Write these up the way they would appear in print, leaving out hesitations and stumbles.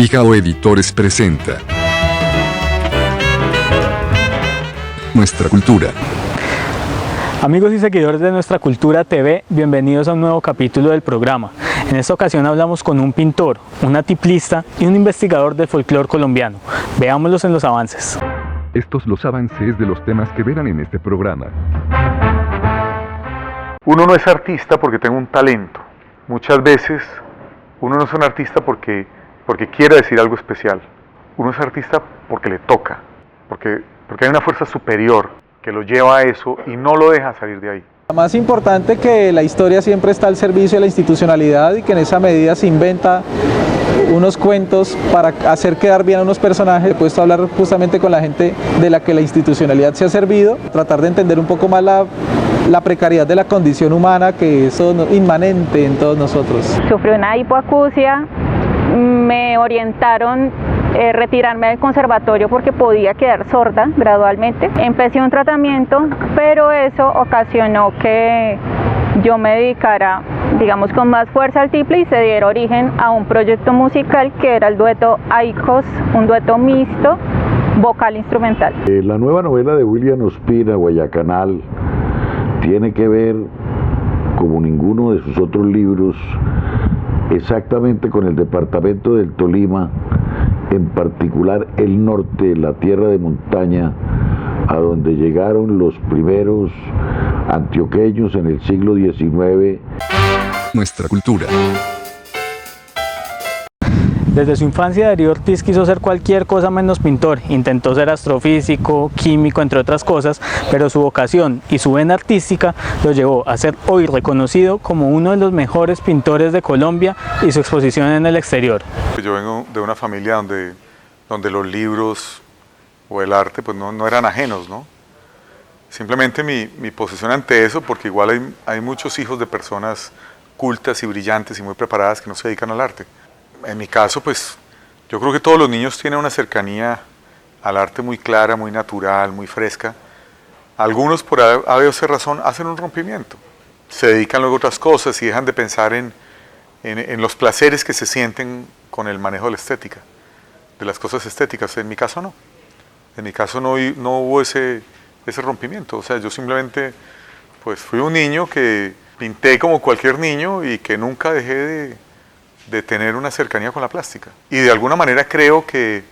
Pijao Editores presenta Nuestra Cultura. Amigos y seguidores de Nuestra Cultura TV, bienvenidos a un nuevo capítulo del programa. En esta ocasión hablamos con un pintor, un atiplista y un investigador del folclore colombiano. Veámoslos en los avances. Estos los avances de los temas que verán en este programa. Uno no es artista porque tenga un talento. Muchas veces uno no es un artista porque quiere decir algo especial. Uno es artista porque le toca, porque hay una fuerza superior que lo lleva a eso y no lo deja salir de ahí. Más importante que la historia siempre está al servicio de la institucionalidad y que en esa medida se inventa unos cuentos para hacer quedar bien a unos personajes. He puesto a hablar justamente con la gente de la que la institucionalidad se ha servido, tratar de entender un poco más la precariedad de la condición humana, que es inmanente en todos nosotros. Sufrí una hipoacusia, me orientaron retirarme del conservatorio porque podía quedar sorda gradualmente. Empecé un tratamiento, pero eso ocasionó que yo me dedicara, digamos, con más fuerza al tiple y se diera origen a un proyecto musical que era el dueto Aicos, un dueto mixto, vocal instrumental. La nueva novela de William Ospina, Guayacanal, tiene que ver, como ninguno de sus otros libros, exactamente con el departamento del Tolima, en particular el norte, la tierra de montaña, a donde llegaron los primeros antioqueños en el siglo XIX. Nuestra Cultura. Desde su infancia, Darío Ortiz quiso ser cualquier cosa menos pintor. Intentó ser astrofísico, químico, entre otras cosas, pero su vocación y su vena artística lo llevó a ser hoy reconocido como uno de los mejores pintores de Colombia y su exposición en el exterior. Yo vengo de una familia donde los libros o el arte pues no eran ajenos, ¿no? Simplemente mi posición ante eso, porque igual hay muchos hijos de personas cultas y brillantes y muy preparadas que no se dedican al arte. En mi caso, pues, yo creo que todos los niños tienen una cercanía al arte muy clara, muy natural, muy fresca. Algunos, por haber esa razón, hacen un rompimiento. Se dedican luego a otras cosas y dejan de pensar en los placeres que se sienten con el manejo de la estética, de las cosas estéticas. En mi caso, no. En mi caso no hubo ese rompimiento. O sea, yo simplemente, pues, fui un niño que pinté como cualquier niño y que nunca dejé de tener una cercanía con la plástica. Y de alguna manera creo que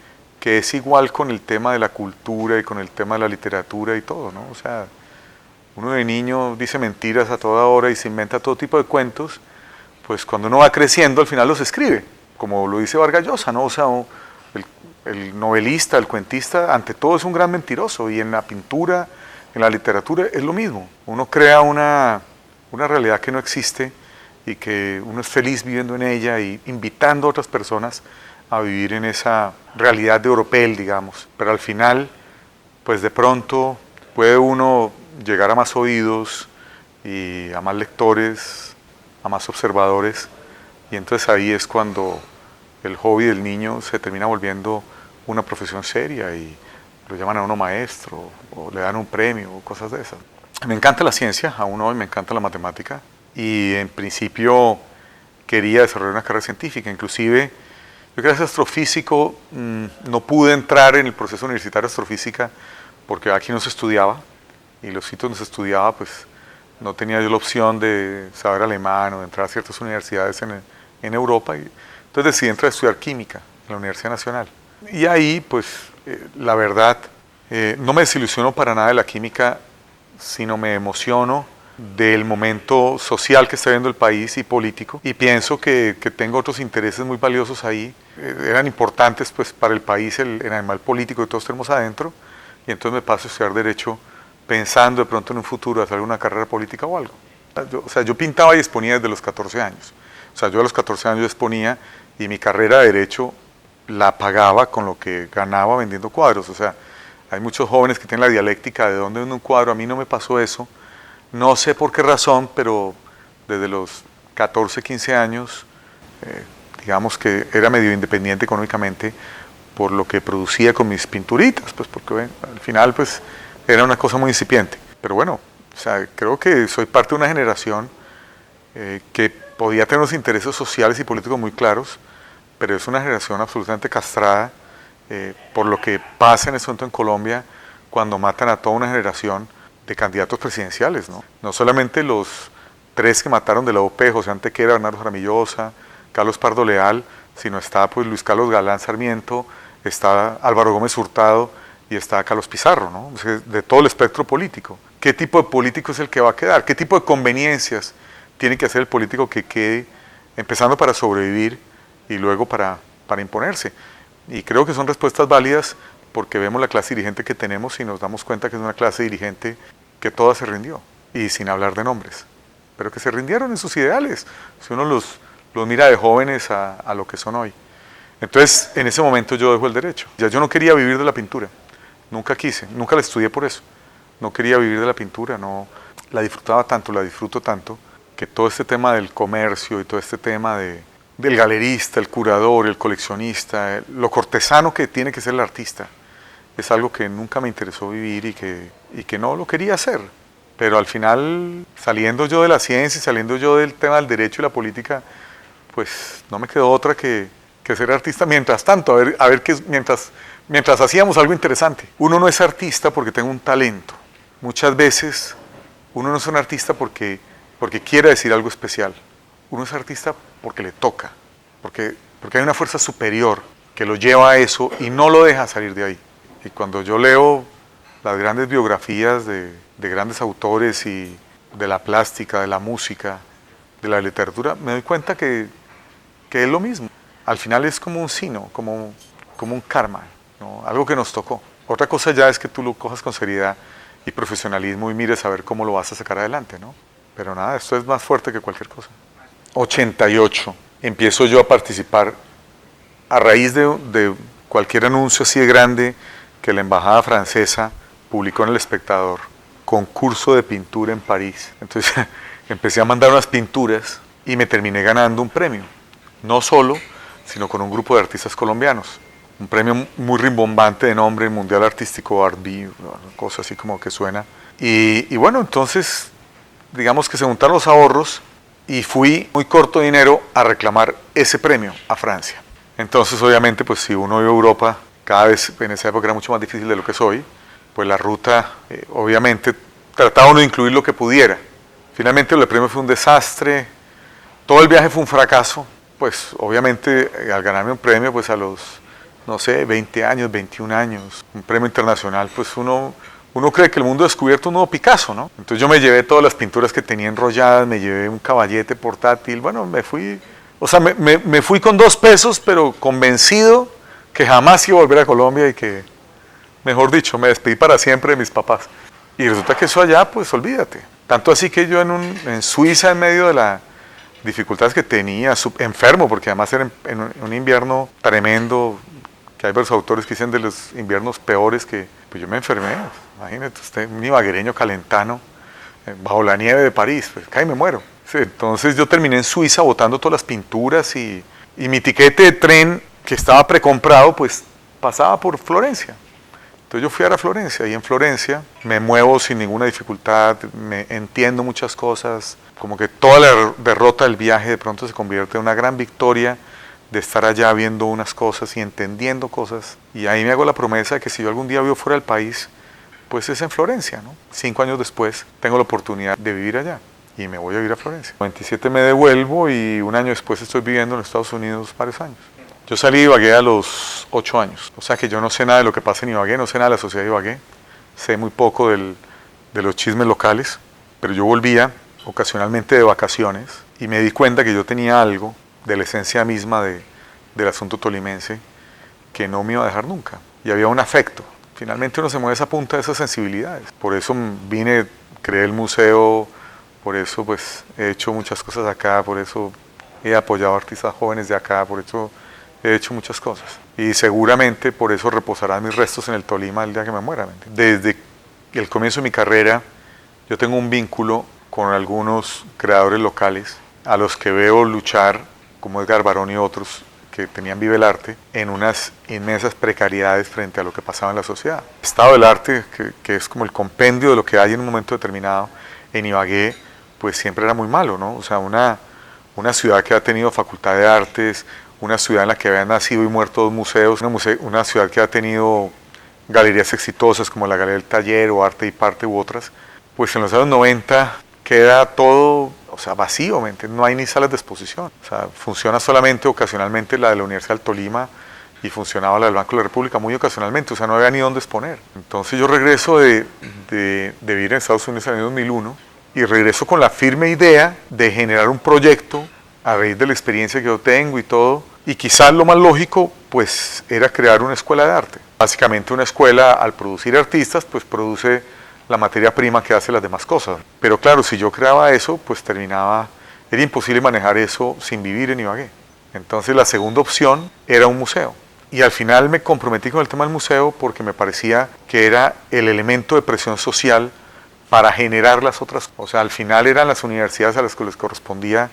es igual con el tema de la cultura y con el tema de la literatura y todo, ¿no? O sea, uno de niño dice mentiras a toda hora y se inventa todo tipo de cuentos, pues cuando uno va creciendo al final los escribe, como lo dice Vargas Llosa, ¿no? O sea, el novelista, el cuentista, ante todo es un gran mentiroso, y en la pintura, en la literatura es lo mismo. Uno crea una realidad que no existe y que uno es feliz viviendo en ella y invitando a otras personas a vivir en esa realidad de oropel, digamos. Pero al final, pues de pronto puede uno llegar a más oídos y a más lectores, a más observadores, y entonces ahí es cuando el hobby del niño se termina volviendo una profesión seria y lo llaman a uno maestro o le dan un premio o cosas de esas. Me encanta la ciencia, aún hoy me encanta la matemática. Y en principio quería desarrollar una carrera científica. Inclusive yo quería ser astrofísico, no pude entrar en el proceso universitario de astrofísica porque aquí no se estudiaba, y los sitios donde se estudiaba pues no tenía yo la opción de saber alemán o de entrar a ciertas universidades en Europa, y entonces decidí entrar a estudiar química en la Universidad Nacional. Y ahí pues la verdad no me desilusiono para nada de la química, sino me emociono del momento social que está viendo el país y político, y pienso que tengo otros intereses muy valiosos ahí. Eran importantes pues para el país el animal político que todos tenemos adentro, y entonces me paso a estudiar Derecho pensando de pronto en un futuro hacer una carrera política o algo. Yo pintaba y exponía desde los 14 años. O sea, yo a los 14 años exponía y mi carrera de Derecho la pagaba con lo que ganaba vendiendo cuadros. O sea, hay muchos jóvenes que tienen la dialéctica de dónde vende un cuadro. A mí no me pasó eso. No sé por qué razón, pero desde los 14, 15 años, digamos que era medio independiente económicamente por lo que producía con mis pinturitas, pues porque al final pues era una cosa muy incipiente. Pero bueno, o sea, creo que soy parte de una generación que podía tener unos intereses sociales y políticos muy claros, pero es una generación absolutamente castrada por lo que pasa en este momento en Colombia cuando matan a toda una generación de candidatos presidenciales, ¿no? No solamente los 3 que mataron de la UP, José Antequera, Bernardo Jaramillo Osa, Carlos Pardo Leal, sino está pues Luis Carlos Galán Sarmiento, está Álvaro Gómez Hurtado y está Carlos Pizarro, ¿no? O sea, de todo el espectro político. ¿Qué tipo de político es el que va a quedar? ¿Qué tipo de conveniencias tiene que hacer el político que quede, empezando para sobrevivir y luego para imponerse? Y creo que son respuestas válidas porque vemos la clase dirigente que tenemos y nos damos cuenta que es una clase dirigente que toda se rindió, y sin hablar de nombres, pero que se rindieron en sus ideales, si uno los mira de jóvenes a lo que son hoy. Entonces, en ese momento yo dejo el derecho. Ya yo no quería vivir de la pintura, nunca quise, nunca la estudié por eso. No quería vivir de la pintura, no la disfrutaba tanto, la disfruto tanto, que todo este tema del comercio y todo este tema del galerista, el curador, el coleccionista, lo cortesano que tiene que ser el artista, es algo que nunca me interesó vivir y que no lo quería hacer. Pero al final, saliendo yo de la ciencia y saliendo yo del tema del derecho y la política, pues no me quedó otra que ser artista mientras tanto, a ver qué, mientras hacíamos algo interesante. Uno no es artista porque tenga un talento. Muchas veces uno no es un artista porque quiere decir algo especial. Uno es artista porque le toca, porque hay una fuerza superior que lo lleva a eso y no lo deja salir de ahí. Y cuando yo leo las grandes biografías de grandes autores y de la plástica, de la música, de la literatura, me doy cuenta que es lo mismo. Al final es como un sino, como un karma, ¿no? Algo que nos tocó. Otra cosa ya es que tú lo cojas con seriedad y profesionalismo y mires a ver cómo lo vas a sacar adelante, ¿no? Pero nada, esto es más fuerte que cualquier cosa. 88, empiezo yo a participar a raíz de cualquier anuncio así de grande que la embajada francesa publicó en El Espectador, concurso de pintura en París. Entonces empecé a mandar unas pinturas y me terminé ganando un premio, no solo, sino con un grupo de artistas colombianos. Un premio muy rimbombante de nombre, Mundial Artístico Art B, una cosa así como que suena. Y bueno, entonces, digamos que se juntaron los ahorros y fui muy corto de dinero a reclamar ese premio a Francia. Entonces, obviamente, pues si uno iba a Europa, cada vez en esa época era mucho más difícil de lo que es hoy, pues la ruta, obviamente, trataba uno de incluir lo que pudiera. Finalmente el premio fue un desastre, todo el viaje fue un fracaso, pues obviamente al ganarme un premio, pues a los, no sé, 20 años, 21 años, un premio internacional, pues uno cree que el mundo ha descubierto un nuevo Picasso, ¿no? Entonces yo me llevé todas las pinturas que tenía enrolladas, me llevé un caballete portátil, bueno, me fui con 2 pesos, pero convencido que jamás iba a volver a Colombia y que, mejor dicho, me despedí para siempre de mis papás. Y resulta que eso allá, pues olvídate. Tanto así que yo en Suiza, en medio de las dificultades que tenía, enfermo, porque además era en un invierno tremendo, que hay varios autores que dicen de los inviernos peores, que pues yo me enfermé. Imagínate usted, un ibaguereño calentano, bajo la nieve de París, pues casi me muero. Entonces yo terminé en Suiza botando todas las pinturas y mi tiquete de tren que estaba precomprado, pues pasaba por Florencia. Entonces yo fui a Florencia y en Florencia me muevo sin ninguna dificultad, me entiendo muchas cosas, como que toda la derrota del viaje de pronto se convierte en una gran victoria de estar allá viendo unas cosas y entendiendo cosas. Y ahí me hago la promesa de que si yo algún día vivo fuera del país, pues es en Florencia, ¿no? 5 años después tengo la oportunidad de vivir allá y me voy a vivir a Florencia. En 97 me devuelvo y un año después estoy viviendo en Estados Unidos varios años. Yo salí de Ibagué a los 8 años, o sea que yo no sé nada de lo que pasa en Ibagué, no sé nada de la sociedad de Ibagué, sé muy poco de los chismes locales, pero yo volvía ocasionalmente de vacaciones y me di cuenta que yo tenía algo de la esencia misma del asunto tolimense que no me iba a dejar nunca, y había un afecto. Finalmente uno se mueve a esa punta de esas sensibilidades, por eso vine, creé el museo, por eso pues he hecho muchas cosas acá, por eso he apoyado a artistas jóvenes de acá, por eso he hecho muchas cosas y seguramente por eso reposarán mis restos en el Tolima el día que me muera. Desde el comienzo de mi carrera yo tengo un vínculo con algunos creadores locales a los que veo luchar, como Edgar Barón y otros que tenían Vive el Arte, en unas inmensas precariedades frente a lo que pasaba en la sociedad. El estado del arte, que es como el compendio de lo que hay en un momento determinado, en Ibagué, pues siempre era muy malo, ¿no? O sea, una ciudad que ha tenido facultad de artes, una ciudad en la que habían nacido y muerto dos museos, una ciudad que ha tenido galerías exitosas como la Galería del Taller o Arte y Parte u otras, pues en los años 90 queda todo, o sea, vacío, no hay ni salas de exposición. O sea, funciona solamente ocasionalmente la de la Universidad del Tolima y funcionaba la del Banco de la República muy ocasionalmente, o sea, no había ni dónde exponer. Entonces yo regreso de vivir en Estados Unidos en el año 2001 y regreso con la firme idea de generar un proyecto a raíz de la experiencia que yo tengo y todo, y quizás lo más lógico pues era crear una escuela de arte. Básicamente una escuela, al producir artistas, pues produce la materia prima que hace las demás cosas. Pero claro, si yo creaba eso, pues era imposible manejar eso sin vivir en Ibagué. Entonces la segunda opción era un museo. Y al final me comprometí con el tema del museo porque me parecía que era el elemento de presión social para generar las otras. O sea, al final eran las universidades a las que les correspondía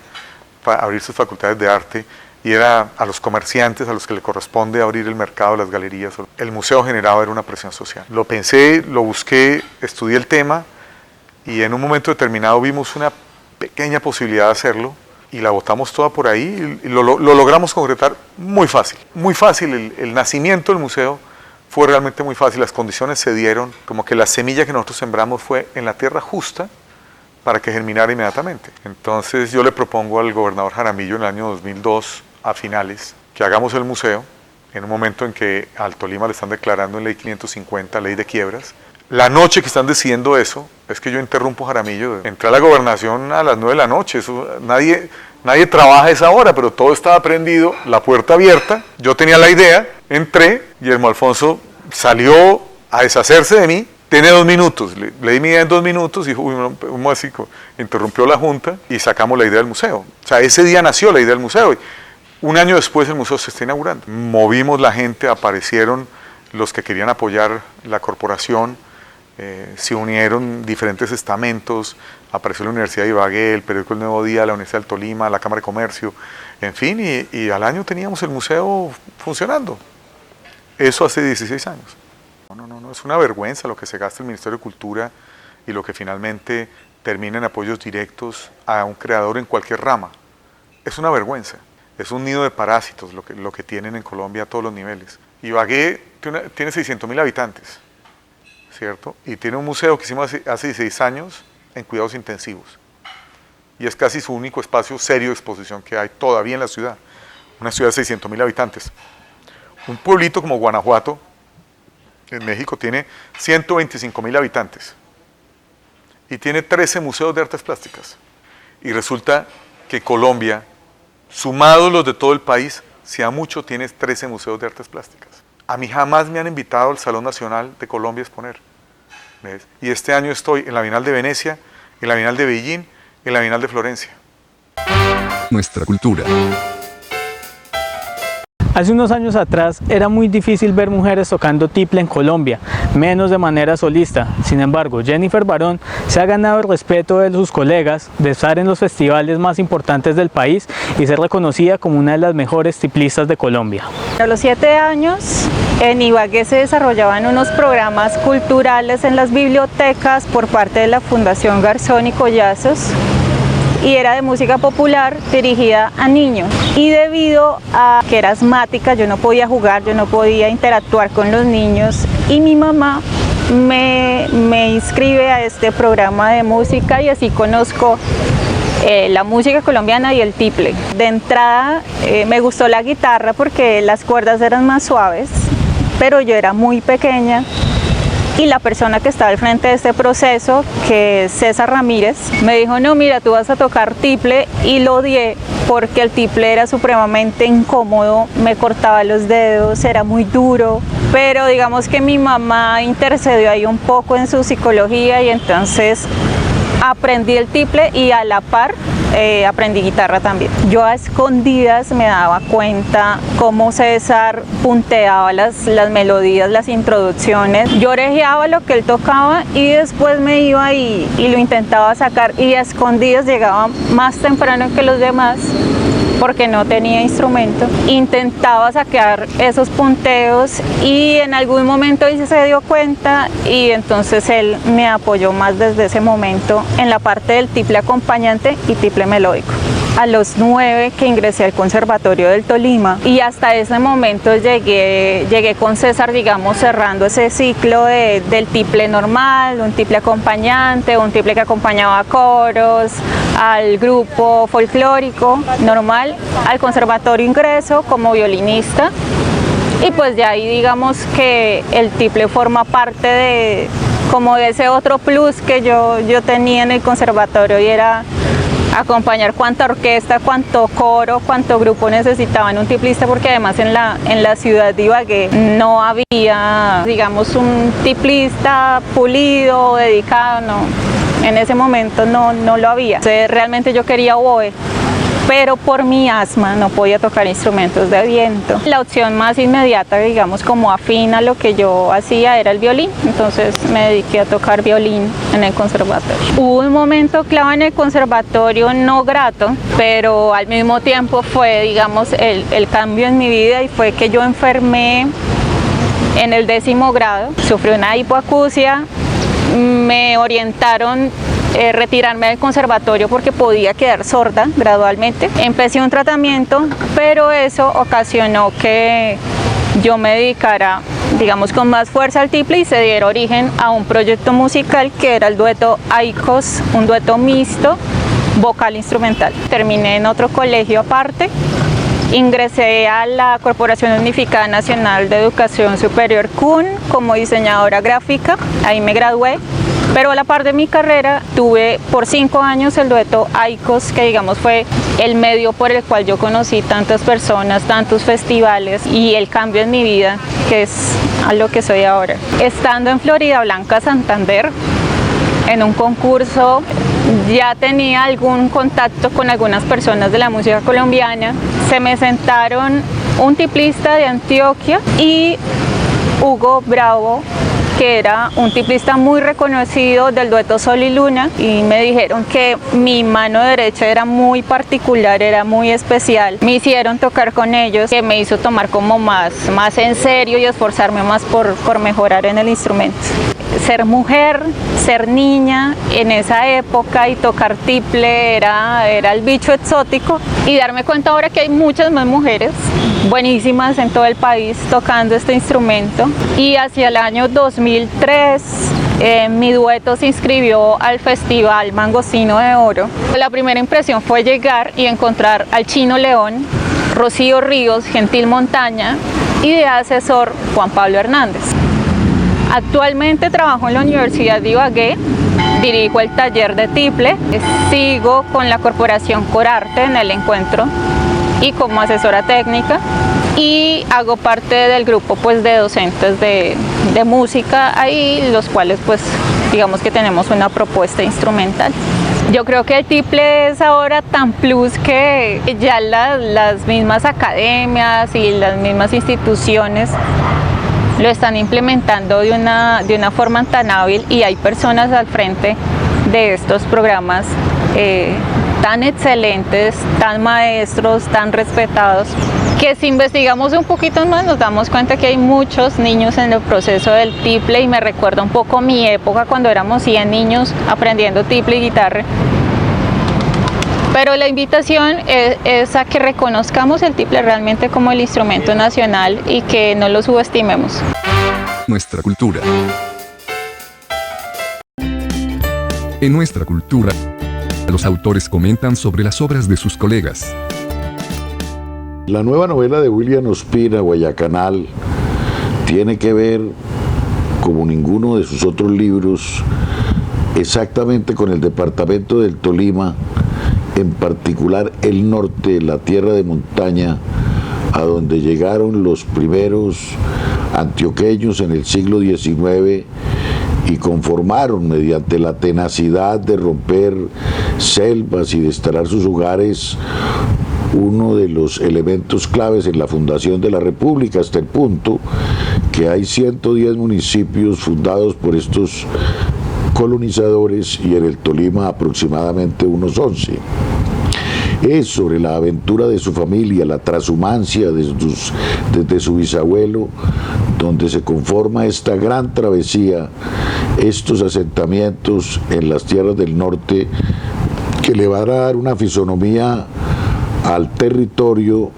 abrir sus facultades de arte y era a los comerciantes a los que le corresponde abrir el mercado, las galerías. El museo generaba era una presión social. Lo pensé, lo busqué, estudié el tema y en un momento determinado vimos una pequeña posibilidad de hacerlo y la botamos toda por ahí y lo logramos concretar muy fácil. Muy fácil, el nacimiento del museo fue realmente muy fácil, las condiciones se dieron, como que la semilla que nosotros sembramos fue en la tierra justa para que germinara inmediatamente. Entonces yo le propongo al gobernador Jaramillo en el año 2002, a finales, que hagamos el museo, en un momento en que al Tolima le están declarando en ley 550, ley de quiebras. La noche que están decidiendo eso, es que yo interrumpo Jaramillo. Entré a la gobernación a las 9 de la noche, nadie trabaja a esa hora, pero todo estaba prendido, la puerta abierta, yo tenía la idea, entré, Guillermo Alfonso salió a deshacerse de mí, tiene 2 minutos, le di mi idea en 2 minutos y un músico interrumpió la junta y sacamos la idea del museo. O sea, ese día nació la idea del museo. Un año después el museo se está inaugurando. Movimos la gente, aparecieron los que querían apoyar la corporación, se unieron diferentes estamentos, apareció la Universidad de Ibagué, el periódico El Nuevo Día, la Universidad del Tolima, la Cámara de Comercio, en fin, y al año teníamos el museo funcionando. Eso hace 16 años. No, es una vergüenza lo que se gasta el Ministerio de Cultura y lo que finalmente termina en apoyos directos a un creador en cualquier rama. Es una vergüenza, es un nido de parásitos lo que tienen en Colombia a todos los niveles. Ibagué tiene 600.000 habitantes, ¿cierto? Y tiene un museo que hicimos hace 16 años en cuidados intensivos. Y es casi su único espacio serio de exposición que hay todavía en la ciudad. Una ciudad de 600.000 habitantes. Un pueblito como Guanajuato, en México, tiene 125.000 habitantes. Y tiene 13 museos de artes plásticas. Y resulta que Colombia, sumados los de todo el país, si a mucho tiene 13 museos de artes plásticas. A mí jamás me han invitado al Salón Nacional de Colombia a exponer. ¿Ves? Y este año estoy en la Bienal de Venecia, en la Bienal de Beijing, en la Bienal de Florencia. Nuestra cultura. Hace unos años atrás era muy difícil ver mujeres tocando tiple en Colombia, menos de manera solista. Sin embargo, Jennifer Barón se ha ganado el respeto de sus colegas, de estar en los festivales más importantes del país y ser reconocida como una de las mejores tiplistas de Colombia. A los 7 años en Ibagué se desarrollaban unos programas culturales en las bibliotecas por parte de la Fundación Garzón y Collazos, y era de música popular dirigida a niños, y debido a que era asmática yo no podía jugar, yo no podía interactuar con los niños, y mi mamá me inscribe a este programa de música y así conozco la música colombiana y el tiple. De entrada me gustó la guitarra porque las cuerdas eran más suaves, pero yo era muy pequeña. Y la persona que estaba al frente de este proceso, que es César Ramírez, me dijo, no, mira, tú vas a tocar tiple, y lo odié porque el tiple era supremamente incómodo, me cortaba los dedos, era muy duro, pero digamos que mi mamá intercedió ahí un poco en su psicología y entonces aprendí el tiple y a la par aprendí guitarra también. Yo a escondidas me daba cuenta cómo César punteaba las melodías, las introducciones. Yo orejeaba lo que él tocaba y después me iba y lo intentaba sacar, y a escondidas llegaba más temprano que los demás porque no tenía instrumento. Intentaba sacar esos punteos y en algún momento él se dio cuenta y entonces él me apoyó más desde ese momento en la parte del tiple acompañante y tiple melódico. a los 9 que ingresé al Conservatorio del Tolima, y hasta ese momento llegué con César, digamos, cerrando ese ciclo del tiple normal, un tiple acompañante, un tiple que acompañaba a coros, al grupo folclórico normal. Al conservatorio ingreso como violinista, y pues ya ahí digamos que el tiple forma parte de ese otro plus que yo tenía en el conservatorio, y era acompañar cuánta orquesta, cuánto coro, cuánto grupo necesitaban un tiplista, porque además en la ciudad de Ibagué no había, digamos, un tiplista pulido, dedicado, no. En ese momento no lo había. Entonces, realmente yo quería oboe, pero por mi asma no podía tocar instrumentos de viento. La opción más inmediata, digamos, como afín a lo que yo hacía, era el violín. Entonces me dediqué a tocar violín en el conservatorio. Hubo un momento clave en el conservatorio no grato, pero al mismo tiempo fue, digamos, el cambio en mi vida, y fue que yo enfermé en el 10º grado. Sufrí una hipoacusia, me orientaron retirarme del conservatorio porque podía quedar sorda gradualmente. Empecé un tratamiento, pero eso ocasionó que yo me dedicara, digamos, con más fuerza al tiple, y se diera origen a un proyecto musical que era el dueto AICOS, un dueto mixto vocal instrumental. Terminé en otro colegio aparte, ingresé a la Corporación Unificada Nacional de Educación Superior CUN como diseñadora gráfica. Ahí me gradué. Pero a la par de mi carrera tuve por 5 años el dueto AICOS, que digamos fue el medio por el cual yo conocí tantas personas, tantos festivales, y el cambio en mi vida, que es a lo que soy ahora. Estando en Florida Blanca, Santander, en un concurso, ya tenía algún contacto con algunas personas de la música colombiana. Se me sentaron un tiplista de Antioquia y Hugo Bravo, que era un tiplista muy reconocido del dueto Sol y Luna, y me dijeron que mi mano derecha era muy particular, era muy especial. Me hicieron tocar con ellos, que me hizo tomar como más en serio y esforzarme más por mejorar en el instrumento. Ser mujer, ser niña en esa época y tocar tiple era el bicho exótico, y darme cuenta ahora que hay muchas más mujeres buenísimas en todo el país tocando este instrumento. Y hacia el año 2003 mi dueto se inscribió al Festival Mangostino de Oro. La primera impresión fue llegar y encontrar al Chino León, Rocío Ríos, Gentil Montaña, y de asesor Juan Pablo Hernández. Actualmente trabajo en la Universidad de Ibagué, dirijo el taller de tiple, sigo con la Corporación Corarte en el encuentro y como asesora técnica, y hago parte del grupo pues de docentes de música ahí, los cuales pues digamos que tenemos una propuesta instrumental. Yo creo que el tiple es ahora tan plus que ya las mismas academias y las mismas instituciones lo están implementando de una forma tan hábil, y hay personas al frente de estos programas tan excelentes, tan maestros, tan respetados, que si investigamos un poquito más nos damos cuenta que hay muchos niños en el proceso del tiple, y me recuerda un poco mi época cuando éramos 100 niños aprendiendo tiple y guitarra. Pero la invitación es a que reconozcamos el tiple realmente como el instrumento nacional y que no lo subestimemos. Nuestra cultura. En nuestra cultura, los autores comentan sobre las obras de sus colegas. La nueva novela de William Ospina, Guayacanal, tiene que ver, como ninguno de sus otros libros, exactamente con el departamento del Tolima, en particular el norte, la tierra de montaña, a donde llegaron los primeros antioqueños en el siglo XIX y conformaron, mediante la tenacidad de romper selvas y de instalar sus hogares, uno de los elementos claves en la fundación de la República, hasta el punto que hay 110 municipios fundados por estos colonizadores y en el Tolima aproximadamente unos 11. Es sobre la aventura de su familia, la transhumancia desde su bisabuelo, donde se conforma esta gran travesía, estos asentamientos en las tierras del norte, que le va a dar una fisonomía al territorio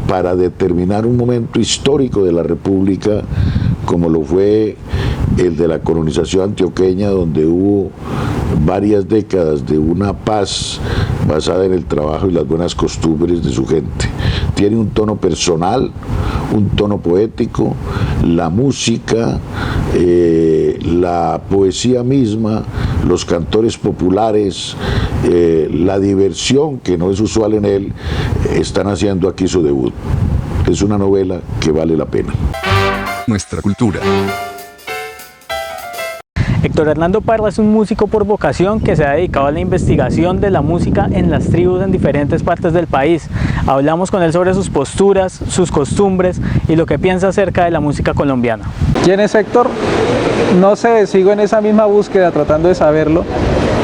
para determinar un momento histórico de la República, como lo fue el de la colonización antioqueña, donde hubo varias décadas de una paz basada en el trabajo y las buenas costumbres de su gente. Tiene un tono personal, un tono poético, la música, la poesía misma, los cantores populares, la diversión, que no es usual en él, están haciendo aquí su debut. Es una novela que vale la pena. Nuestra cultura. Héctor Hernando Parra es un músico por vocación que se ha dedicado a la investigación de la música en las tribus en diferentes partes del país. Hablamos con él sobre sus posturas, sus costumbres y lo que piensa acerca de la música colombiana. ¿Quién es Héctor? No sé, sigo en esa misma búsqueda tratando de saberlo,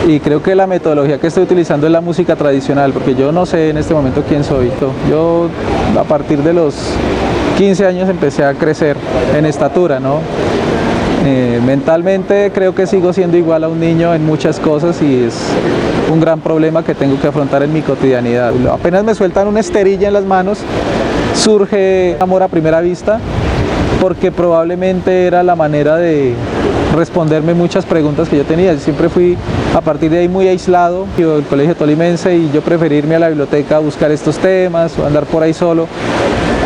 y creo que la metodología que estoy utilizando es la música tradicional, porque yo no sé en este momento quién soy. Yo a partir de los 15 años empecé a crecer en estatura, ¿no? Mentalmente creo que sigo siendo igual a un niño en muchas cosas, y es un gran problema que tengo que afrontar en mi cotidianidad. Apenas me sueltan una esterilla en las manos, surge amor a primera vista, porque probablemente era la manera de responderme muchas preguntas que yo tenía. Yo siempre fui a partir de ahí muy aislado, yo del colegio tolimense, y yo preferí irme a la biblioteca a buscar estos temas o andar por ahí solo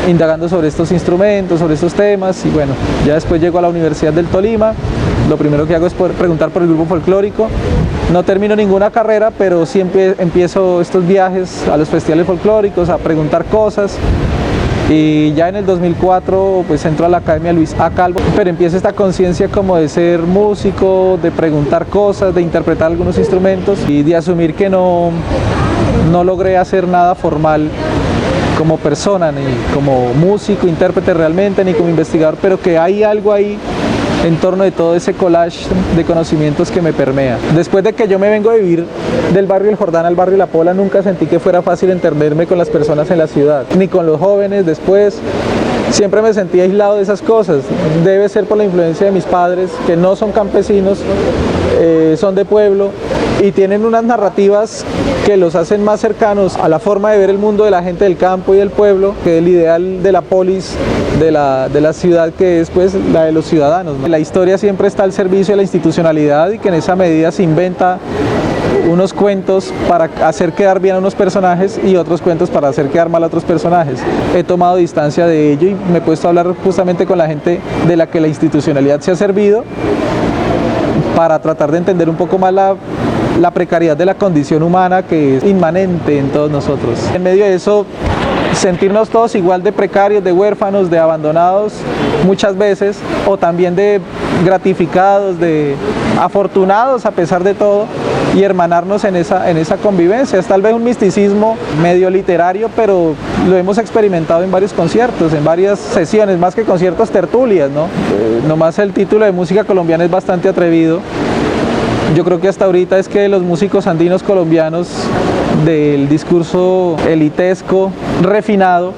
indagando sobre estos instrumentos, sobre estos temas. Y bueno, ya después llego a la Universidad del Tolima. Lo primero que hago es preguntar por el grupo folclórico. No termino ninguna carrera, pero sí empiezo estos viajes a los festivales folclóricos, a preguntar cosas. Y ya en el 2004 pues entro a la Academia Luis A. Calvo, pero empieza esta conciencia como de ser músico, de preguntar cosas, de interpretar algunos instrumentos y de asumir que no logré hacer nada formal como persona, ni como músico, intérprete realmente, ni como investigador, pero que hay algo ahí en torno de todo ese collage de conocimientos que me permea. Después de que yo me vengo a vivir del barrio El Jordán al barrio La Pola, nunca sentí que fuera fácil entenderme con las personas en la ciudad, ni con los jóvenes después. Siempre me sentí aislado de esas cosas. Debe ser por la influencia de mis padres, que no son campesinos, son de pueblo y tienen unas narrativas que los hacen más cercanos a la forma de ver el mundo de la gente del campo y del pueblo, que el ideal de la polis, de la ciudad, que es pues la de los ciudadanos, ¿no? La historia siempre está al servicio de la institucionalidad, y que en esa medida se inventa unos cuentos para hacer quedar bien a unos personajes y otros cuentos para hacer quedar mal a otros personajes. He tomado distancia de ello y me he puesto a hablar justamente con la gente de la que la institucionalidad se ha servido, para tratar de entender un poco más la precariedad de la condición humana, que es inmanente en todos nosotros. En medio de eso, sentirnos todos igual de precarios, de huérfanos, de abandonados muchas veces, o también de gratificados, de afortunados a pesar de todo, y hermanarnos en esa convivencia. Es tal vez un misticismo medio literario, pero lo hemos experimentado en varios conciertos, en varias sesiones, más que conciertos, tertulias, ¿no? Nomás el título de música colombiana es bastante atrevido. Yo creo que hasta ahorita es que los músicos andinos colombianos del discurso elitesco, refinado,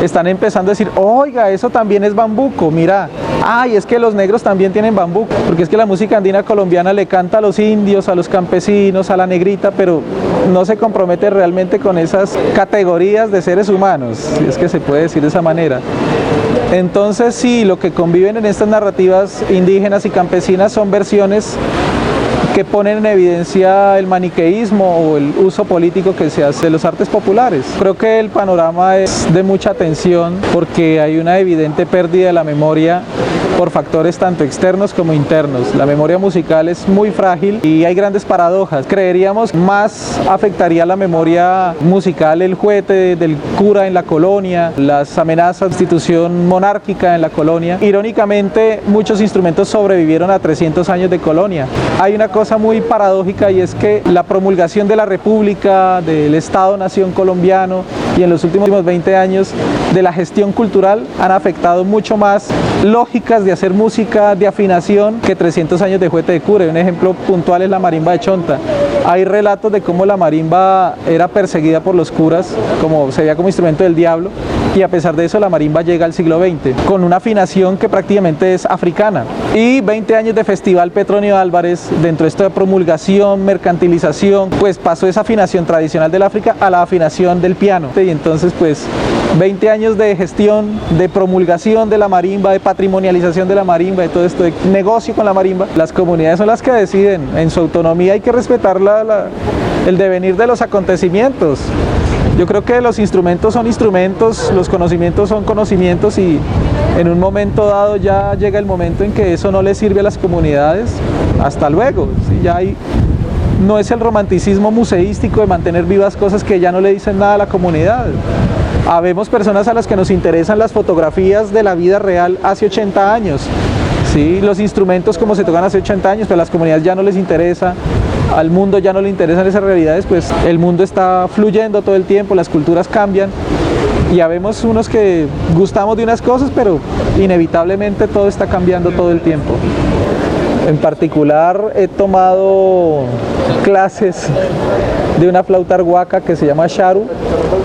están empezando a decir, oiga, eso también es bambuco, mira, ay, es que los negros también tienen bambuco, porque es que la música andina colombiana le canta a los indios, a los campesinos, a la negrita, pero no se compromete realmente con esas categorías de seres humanos, si es que se puede decir de esa manera. Entonces sí, lo que conviven en estas narrativas indígenas y campesinas son versiones que ponen en evidencia el maniqueísmo o el uso político que se hace de los artes populares. Creo que el panorama es de mucha tensión, porque hay una evidente pérdida de la memoria por factores tanto externos como internos. La memoria musical es muy frágil y hay grandes paradojas. Creeríamos más afectaría la memoria musical el juguete del cura en la colonia, las amenazas de institución monárquica en la colonia. Irónicamente, muchos instrumentos sobrevivieron a 300 años de colonia. Hay una cosa muy paradójica, y es que la promulgación de la República, del Estado-Nación colombiano, y en los últimos 20 años de la gestión cultural han afectado mucho más lógicas de hacer música, de afinación, que 300 años de juguete de cura. Un ejemplo puntual es la marimba de Chonta. Hay relatos de cómo la marimba era perseguida por los curas, como se veía como instrumento del diablo, y a pesar de eso la marimba llega al siglo XX, con una afinación que prácticamente es africana. Y 20 años de Festival Petronio Álvarez, dentro de esto de promulgación, mercantilización, pues pasó esa afinación tradicional del África a la afinación del piano. Y entonces pues 20 años de gestión, de promulgación de la marimba, de patrimonialización de la marimba, de todo esto, de negocio con la marimba. Las comunidades son las que deciden, en su autonomía hay que respetar el devenir de los acontecimientos. Yo creo que los instrumentos son instrumentos, los conocimientos son conocimientos y en un momento dado ya llega el momento en que eso no le sirve a las comunidades. Hasta luego, ¿sí? No es el romanticismo museístico de mantener vivas cosas que ya no le dicen nada a la comunidad. Habemos personas a las que nos interesan las fotografías de la vida real hace 80 años. Sí, los instrumentos como se tocan hace 80 años, pero a las comunidades ya no les interesa, al mundo ya no le interesan esas realidades, pues el mundo está fluyendo todo el tiempo, las culturas cambian y habemos unos que gustamos de unas cosas, pero inevitablemente todo está cambiando todo el tiempo. En particular he tomado clases de una flauta arhuaca que se llama Sharu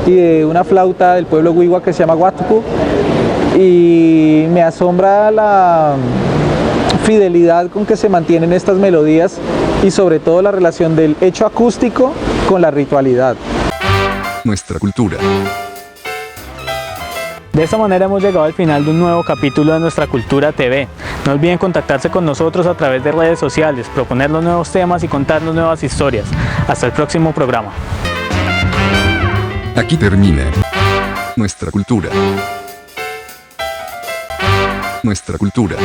y de una flauta del pueblo Wiwa que se llama Huatuco, y me asombra la fidelidad con que se mantienen estas melodías y sobre todo la relación del hecho acústico con la ritualidad. Nuestra cultura. De esta manera hemos llegado al final de un nuevo capítulo de Nuestra Cultura TV. No olviden contactarse con nosotros a través de redes sociales, proponernos nuevos temas y contarnos nuevas historias. Hasta el próximo programa. Aquí termina Nuestra Cultura. Nuestra Cultura.